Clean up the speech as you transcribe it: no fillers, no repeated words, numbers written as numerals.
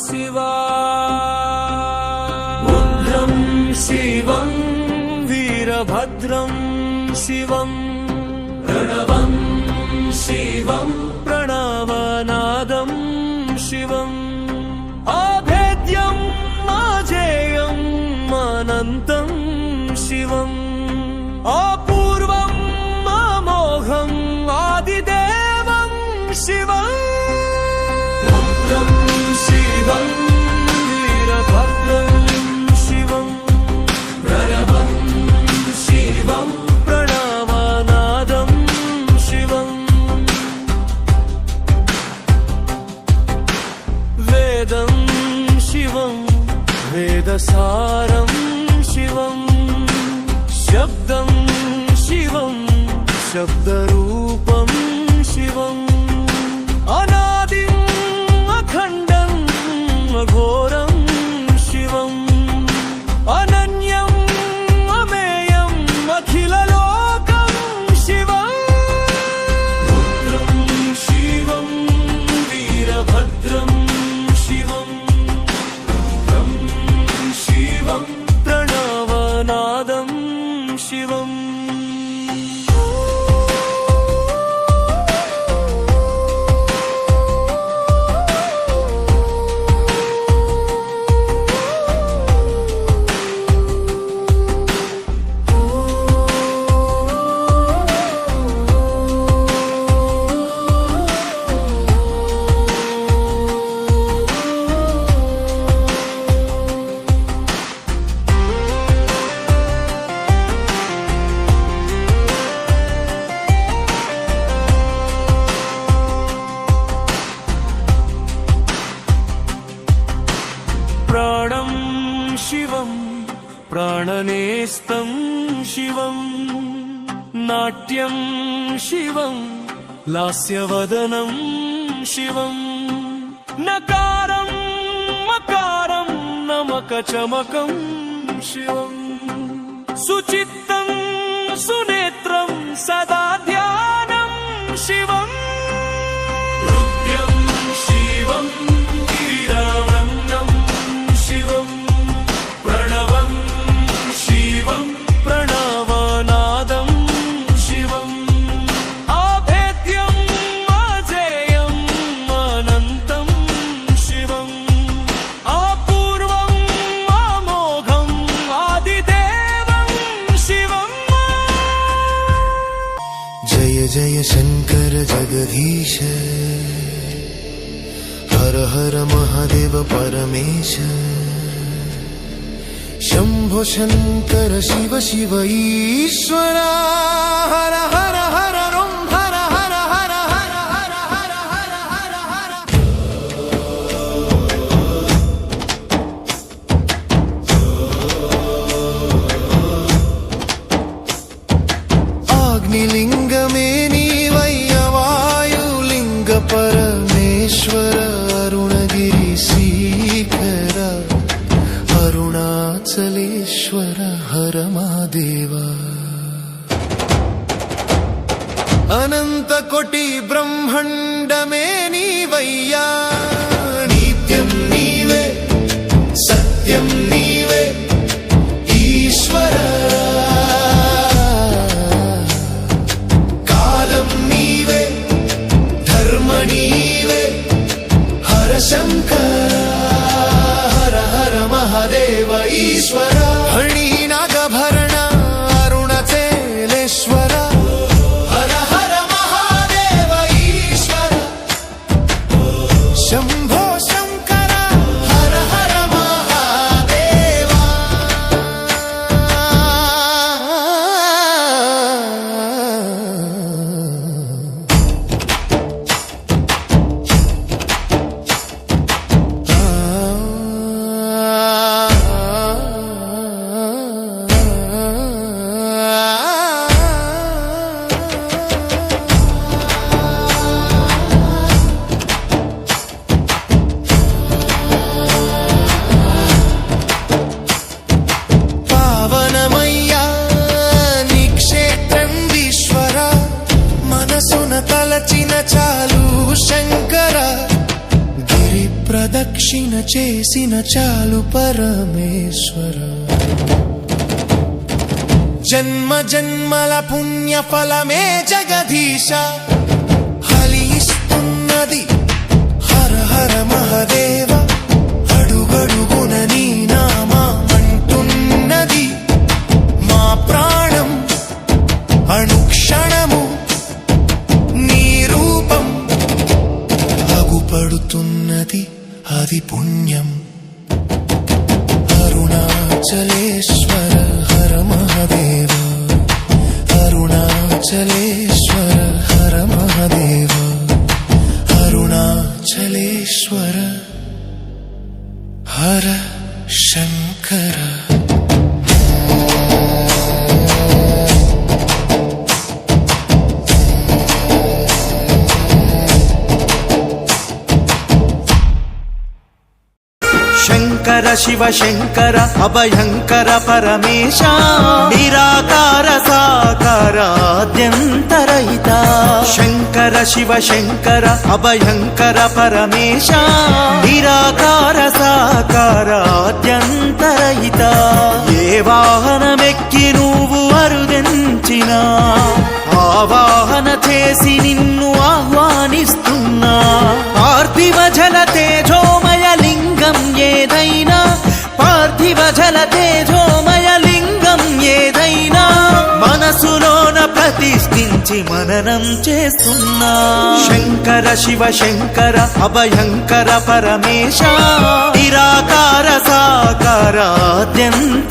शिवा रुद्रं शिवं वीरभद्रं शिवं प्रणवं शिवं प्रणवनादं शिवम् अभेद्यम् अजेयम् अनन्तं शिवम् अपूर्वम् अमोघम् आदिदेवं शिवम् रुद्रं शिवं वीरभद्रं शिवं प्रणवं शिवं प्रणवनादं शिवम् वेदं शिवं वेदसारं शिवं शब्दं शिवं शब्दरूपं शिवम् अनादिम् अखण्डम् अघोरं शिवम् अनन्यम् अमेयम् अखिललोकं शिवम् रुद्रं शिवं वीरभद्रं शिवम् शिवं प्रणवनादं शिवम् प्राणं शिवं प्राणनेस्तं शिवं नाट्यं शिवं लास्यवदनं शिवं नकारं मकारं नमकचमकं शिवं सुचित्तं सुनेत्रं सदा ध्यानं शिवम् रुद्रं शिवं वीरवन्द्यं शिवं प्रणवं शिवं प्रणवनादं शिवम् अभेद्यम् अजेयम् अनन्तं शिवम् अपूर्वम् अमोघम् आदिदेवं शिवम्। जय जय शंकर जगदीश, हर हर महादेव परमेश। शंभो शंकर शिव शिव ईश्वरा, हर हर हर ओम हर हर हर हर हर हर हर हर हर। अग्निलिंग में नीवय्य वायुलिंग परमेश्वर, अरुणगिरि श्रीकर अरुणाचलेश्वर हर महादेव। अनंत कोटि ब्रह्मांड में नीवय्या, नित्यं नीवे सत्यं नीवे ईश्वर। कालं नीवे धर्म नीवे हर शंकर, हर हर महादेव ईश्वर। हरि नागभरण अरुणाचलेश्वर, हर हर महादेव ईश्वर। शंभो शंकर हर हर महादेव। ప్రదక్షిణ చేసిన చాలు పరమేశ్వర జన్మ జన్మల పుణ్య ఫలమే జగదీశ హలిస్తున్నది హర హర మహదేవ అడుగడుగున నీ నామమంటున్నది మా ప్రాణం అనుక్షణము నీ రూపం అగుపడుతున్నది అది పుణ్యం అరుణాచలేశ్వర హర మహదేవ అరుణాచలేశ్వర హర మహదేవ అరుణాచలేశ్వర హర శంకర శంకర శివ శంకర అభయంకర పరమేశ నిరాకార సాకారాద్యంతరహిత శంకర శివ శంకర అభయంకర పరమేశ నిరాకార సాకారాద్యంతరహిత ఏ వాహనమెక్కి నువ్వు అరుదెంచినా ఆ వాహన చేసి నిన్ను ఆహ్వానిస్తున్నా పార్థివ జల తేజోమయ లింగం ఏదైనా పార్థివ జల తేజోమయ లింగం ఏదైనా మనసులోన ప్రతిష్ఠించి మననం చేస్తున్నా శంకర శివ శంకర అభయంకర పరమేశ నిరాకార సాకారాద్యంతరహిత